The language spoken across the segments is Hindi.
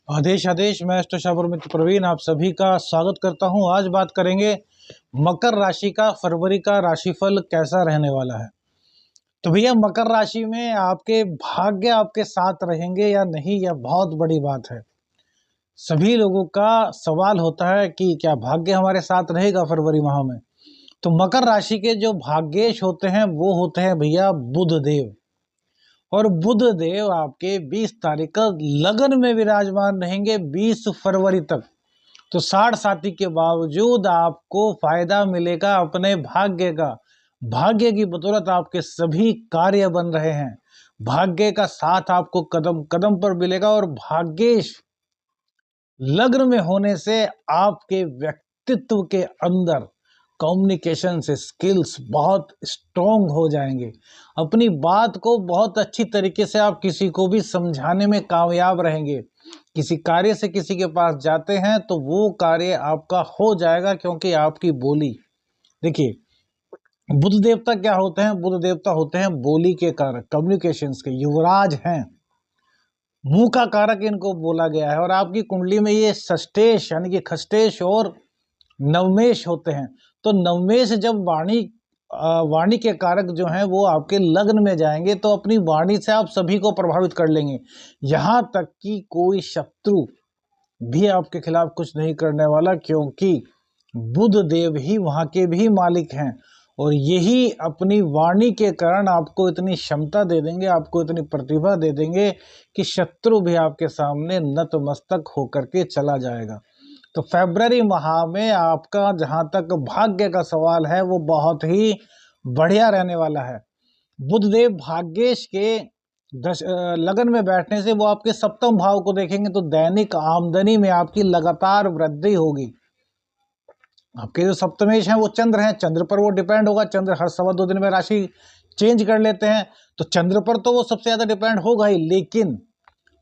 आदेश आदेश। मैं अष्टसावर मित्र प्रवीण आप सभी का स्वागत करता हूं। आज बात करेंगे मकर राशि का फरवरी का राशिफल कैसा रहने वाला है। तो भैया मकर राशि में आपके भाग्य आपके साथ रहेंगे या नहीं, यह बहुत बड़ी बात है। सभी लोगों का सवाल होता है कि क्या भाग्य हमारे साथ रहेगा फरवरी माह में। तो मकर राशि के जो भाग्येश होते हैं वो होते हैं भैया बुध देव। और बुध देव आपके 20 तारीख का लगन में विराजमान रहेंगे 20 फरवरी तक। तो 60 साथी के बावजूद आपको फायदा मिलेगा अपने भाग्य का। भाग्य की बदौलत आपके सभी कार्य बन रहे हैं। भाग्य का साथ आपको कदम कदम पर मिलेगा और भाग्येश लग्न में होने से आपके व्यक्तित्व के अंदर कम्युनिकेशन से स्किल्स बहुत स्ट्रोंग हो जाएंगे। अपनी बात को बहुत अच्छी तरीके से आप किसी को भी समझाने में कामयाब रहेंगे। किसी कार्य से किसी के पास जाते हैं तो वो कार्य आपका हो जाएगा, क्योंकि आपकी बोली। देखिए, बुध देवता क्या होते हैं? बुध देवता होते हैं बोली के कारक, कम्युनिकेशंस के युवराज हैं। मुंह का कारक इनको बोला गया है। और आपकी कुंडली में ये षष्टेश यानी कि खष्टेश और नवमेश होते हैं। तो नवमेश जब वाणी के कारक जो हैं वो आपके लग्न में जाएंगे तो अपनी वाणी से आप सभी को प्रभावित कर लेंगे। यहाँ तक कि कोई शत्रु भी आपके खिलाफ कुछ नहीं करने वाला, क्योंकि बुध देव ही वहाँ के भी मालिक हैं। और यही अपनी वाणी के कारण आपको इतनी क्षमता दे देंगे, आपको इतनी प्रतिभा दे देंगे कि शत्रु भी आपके सामने नतमस्तक होकर के चला जाएगा। तो फरवरी माह में आपका जहां तक भाग्य का सवाल है वो बहुत ही बढ़िया रहने वाला है। बुधदेव भाग्येश के लगन में बैठने से वो आपके सप्तम भाव को देखेंगे तो दैनिक आमदनी में आपकी लगातार वृद्धि होगी। आपके जो सप्तमेश हैं वो चंद्र हैं, चंद्र पर वो डिपेंड होगा। चंद्र हर 2.25 दिन में राशि चेंज कर लेते हैं, तो चंद्र पर तो वो सबसे ज्यादा डिपेंड होगा ही। लेकिन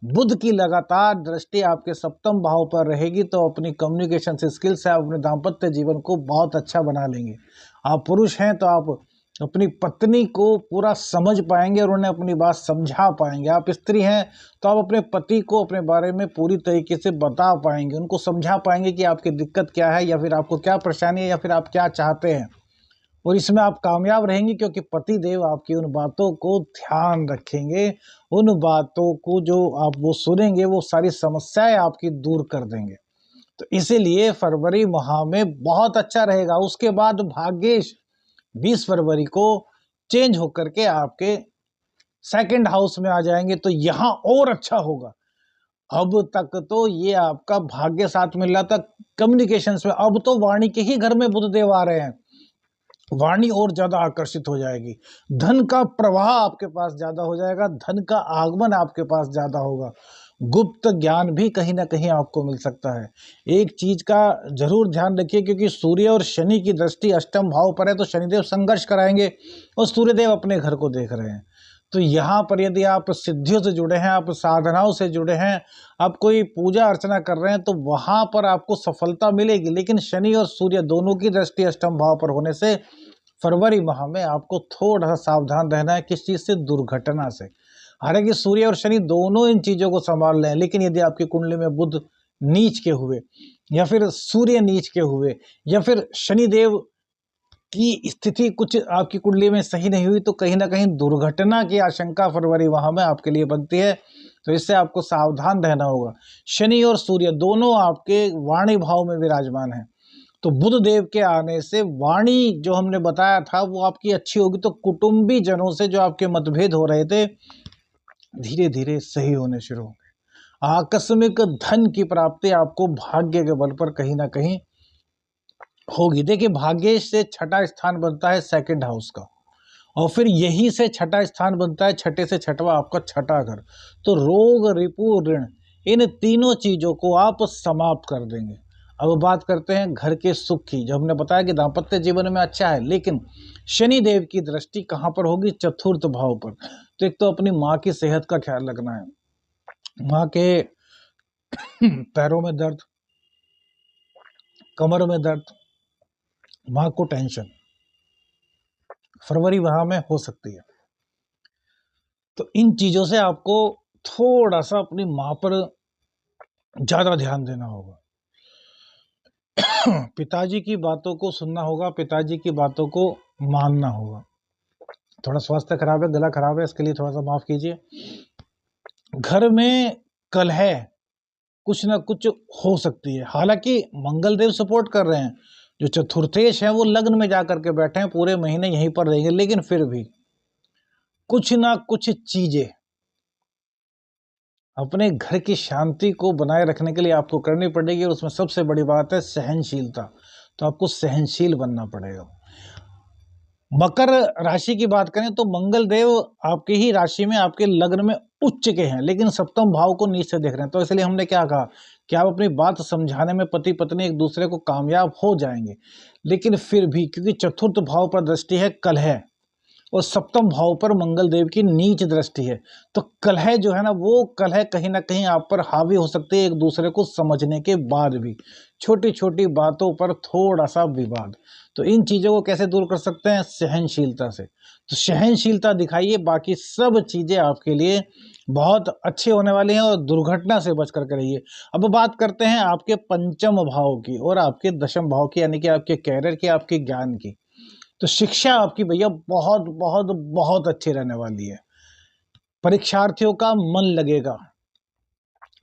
बुध की लगातार दृष्टि आपके सप्तम भाव पर रहेगी तो अपनी कम्युनिकेशन से स्किल से आप अपने दाम्पत्य जीवन को बहुत अच्छा बना लेंगे। आप पुरुष हैं तो आप अपनी पत्नी को पूरा समझ पाएंगे और उन्हें अपनी बात समझा पाएंगे। आप स्त्री हैं तो आप अपने पति को अपने बारे में पूरी तरीके से बता पाएंगे, उनको समझा पाएंगे कि आपकी दिक्कत क्या है या फिर आपको क्या परेशानी है या फिर आप क्या चाहते हैं। और इसमें आप कामयाब रहेंगे क्योंकि पति देव आपकी उन बातों को ध्यान रखेंगे। उन बातों को जो आप वो सुनेंगे वो सारी समस्याएं आपकी दूर कर देंगे। तो इसीलिए फरवरी माह में बहुत अच्छा रहेगा। उसके बाद भाग्येश 20 फरवरी को चेंज होकर के आपके सेकंड हाउस में आ जाएंगे, तो यहां और अच्छा होगा। अब तक तो ये आपका भाग्य साथ मिल रहा था कम्युनिकेशंस में, अब तो वाणी के ही घर में बुधदेव आ रहे हैं। वाणी और ज्यादा आकर्षित हो जाएगी। धन का प्रवाह आपके पास ज्यादा हो जाएगा, धन का आगमन आपके पास ज्यादा होगा। गुप्त ज्ञान भी कहीं ना कहीं आपको मिल सकता है। एक चीज का जरूर ध्यान रखिए, क्योंकि सूर्य और शनि की दृष्टि अष्टम भाव पर है तो शनिदेव संघर्ष कराएंगे और सूर्यदेव अपने घर को देख रहे हैं। तो यहाँ पर यदि आप सिद्धियों से जुड़े हैं, आप साधनाओं से जुड़े हैं, आप कोई पूजा अर्चना कर रहे हैं तो वहां पर आपको सफलता मिलेगी। लेकिन शनि और सूर्य दोनों की दृष्टि अष्टम भाव पर होने से फरवरी माह में आपको थोड़ा सा सावधान रहना है। किस चीज से? दुर्घटना से। हालांकि सूर्य और शनि दोनों इन चीजों को संभाल रहे हैं, लेकिन यदि आपकी कुंडली में बुध नीच के हुए या फिर सूर्य नीच के हुए या फिर शनिदेव की स्थिति कुछ आपकी कुंडली में सही नहीं हुई तो कहीं ना कहीं दुर्घटना की आशंका फरवरी माह में आपके लिए बनती है। तो इससे आपको सावधान रहना होगा। शनि और सूर्य दोनों आपके वाणी भाव में विराजमान हैं, तो बुध देव के आने से वाणी जो हमने बताया था वो आपकी अच्छी होगी। तो कुटुंबी जनों से जो आपके मतभेद हो रहे थे धीरे धीरे सही होने शुरू होंगे। आकस्मिक धन की प्राप्ति आपको भाग्य के बल पर कहीं ना कहीं होगी। देखिए, भाग्य से छठा स्थान बनता है सेकंड हाउस का, और फिर यही से छठा स्थान बनता है छठे से छठवा आपका छठा घर। तो रोग रिपु ऋण इन तीनों चीजों को आप समाप्त कर देंगे। अब बात करते हैं घर के सुख की। जब हमने बताया कि दाम्पत्य जीवन में अच्छा है, लेकिन शनि देव की दृष्टि कहाँ पर होगी? चतुर्थ भाव पर। तो एक तो अपनी माँ की सेहत का ख्याल रखना है। माँ के पैरों में दर्द, कमर में दर्द, माँ को टेंशन फरवरी माह में हो सकती है। तो इन चीजों से आपको थोड़ा सा अपनी माँ पर ज़्यादा ध्यान देना होगा। पिताजी की बातों को सुनना होगा, पिताजी की बातों को मानना होगा। थोड़ा स्वास्थ्य खराब है, गला खराब है, इसके लिए थोड़ा सा माफ कीजिए। घर में कलह कुछ ना कुछ हो सकती है, हालांकि मंगलदेव सपोर्ट कर रहे हैं। जो चतुर्थेश हैं वो लग्न में जाकर के बैठे हैं, पूरे महीने यहीं पर रहेंगे, लेकिन फिर भी कुछ ना कुछ चीजें अपने घर की शांति को बनाए रखने के लिए आपको करनी पड़ेगी, और उसमें सबसे बड़ी बात है सहनशीलता। तो आपको सहनशील बनना पड़ेगा। मकर राशि की बात करें तो मंगल देव आपकी ही राशि में, आपके लग्न में उच्च के हैं, लेकिन सप्तम भाव को नीच से देख रहे हैं। तो इसलिए हमने क्या कहा कि आप अपनी बात समझाने में पति पत्नी एक दूसरे को कामयाब हो जाएंगे, लेकिन फिर भी क्योंकि चतुर्थ भाव पर दृष्टि है कलह, और सप्तम भाव पर मंगल देव की नीच दृष्टि है, तो कलह जो है ना, वो कलह कहीं ना कहीं आप पर हावी हो सकती है, एक दूसरे को समझने के बाद भी छोटी छोटी बातों पर थोड़ा सा विवाद। तो इन चीज़ों को कैसे दूर कर सकते हैं? सहनशीलता से। तो सहनशीलता दिखाइए, बाकी सब चीज़ें आपके लिए बहुत अच्छे होने वाली हैं, और दुर्घटना से बच करके रहिए। अब बात करते हैं आपके पंचम भाव की और आपके दशम भाव की, यानी कि आपके कैरियर की, आपके ज्ञान की। तो शिक्षा आपकी भैया बहुत बहुत बहुत अच्छी रहने वाली है। परीक्षार्थियों का मन लगेगा,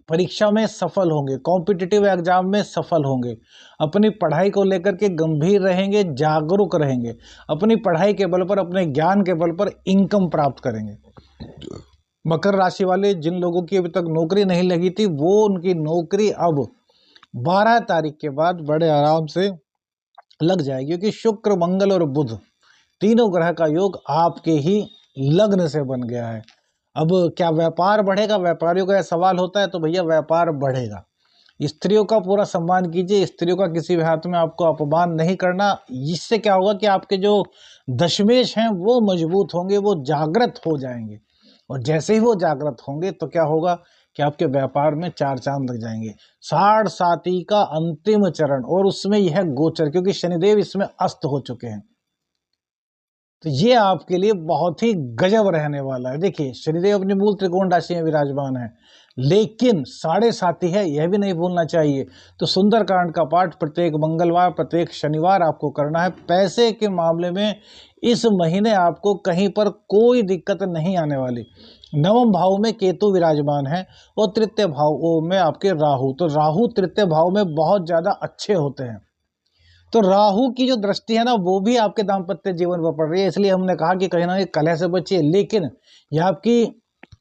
परीक्षा में सफल होंगे, कॉम्पिटिटिव एग्जाम में सफल होंगे, अपनी पढ़ाई को लेकर के गंभीर रहेंगे, जागरूक रहेंगे, अपनी पढ़ाई के बल पर, अपने ज्ञान के बल पर इनकम प्राप्त करेंगे। मकर राशि वाले जिन लोगों की अभी तक नौकरी नहीं लगी थी, वो उनकी नौकरी अब 12 तारीख के बाद बड़े आराम से लग जाएगी, क्योंकि शुक्र मंगल और बुध तीनों ग्रह का योग आपके ही लग्न से बन गया है। अब क्या व्यापार बढ़ेगा? व्यापारियों का सवाल होता है, तो भैया व्यापार बढ़ेगा। स्त्रियों का पूरा सम्मान कीजिए, स्त्रियों का किसी भी हाथ में आपको अपमान नहीं करना। इससे क्या होगा कि आपके जो दशमेश हैं वो मजबूत होंगे, वो जागृत हो जाएंगे, और जैसे ही वो जागृत होंगे तो क्या होगा कि आपके व्यापार में 4 चांद लग जाएंगे। साढ़ साती का अंतिम चरण, और उसमें यह गोचर, क्योंकि शनिदेव इसमें अस्त हो चुके हैं, तो ये आपके लिए बहुत ही गजब रहने वाला है। देखिए, शनिदेव अपनी मूल त्रिकोण राशि में विराजमान है, लेकिन साढ़े साथी है, यह भी नहीं भूलना चाहिए। तो सुंदरकांड का पाठ प्रत्येक मंगलवार, प्रत्येक शनिवार आपको करना है। पैसे के मामले में इस महीने आपको कहीं पर कोई दिक्कत नहीं आने वाली। नवम भाव में केतु विराजमान है, और तृतीय भाव में आपके राहु। तो राहु तृतीय भाव में बहुत ज्यादा अच्छे होते हैं, तो राहु की जो दृष्टि है ना, वो भी आपके दाम्पत्य जीवन पर पड़ रही है। इसलिए हमने कहा कि कहीं ना कहीं कलह से बचिए, लेकिन यह आपकी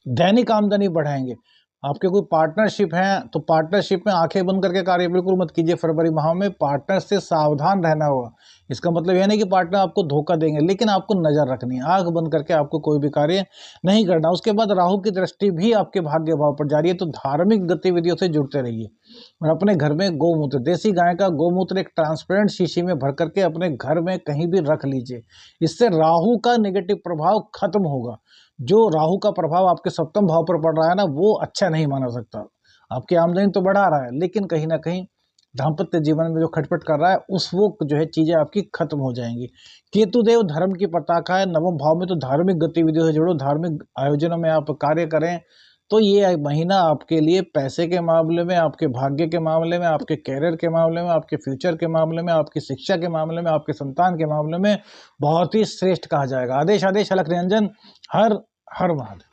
दैनिक आमदनी बढ़ाएंगे। आपके कोई पार्टनरशिप है तो पार्टनरशिप में आंखें बंद करके कार्य बिल्कुल मत कीजिए। फरवरी माह में पार्टनर से सावधान रहना होगा। इसका मतलब यह नहीं कि पार्टनर आपको धोखा देंगे, लेकिन आपको नजर रखनी है, आंख बंद करके आपको कोई भी कार्य नहीं करना। उसके बाद राहु की दृष्टि भी आपके भाग्य भाव पर जा रही है, तो धार्मिक गतिविधियों से जुड़ते रहिए, और अपने घर में गौमूत्र, देसी गाय का गौमूत्र एक ट्रांसपेरेंट शीशी में भर करके अपने घर में कहीं भी रख लीजिए। इससे राहु का नेगेटिव प्रभाव खत्म होगा। जो राहु का प्रभाव आपके सप्तम भाव पर पड़ रहा है ना, वो अच्छा नहीं माना सकता। आपकी आमदनी तो बढ़ा रहा है, लेकिन कहीं ना कहीं दाम्पत्य जीवन में जो खटपट कर रहा है, उस वो जो है चीजें आपकी खत्म हो जाएंगी। केतुदेव धर्म की पताका है नवम भाव में, तो धार्मिक गतिविधियों से जुड़ो, धार्मिक आयोजनों में आप कार्य करें। तो ये महीना आपके लिए पैसे के मामले में, आपके भाग्य के मामले में, आपके कैरियर के मामले में, आपके फ्यूचर के मामले में, आपकी शिक्षा के मामले में, आपके संतान के मामले में बहुत ही श्रेष्ठ कहा जाएगा। आदेश आदेश अलख निरंजन। हर हर महादेव।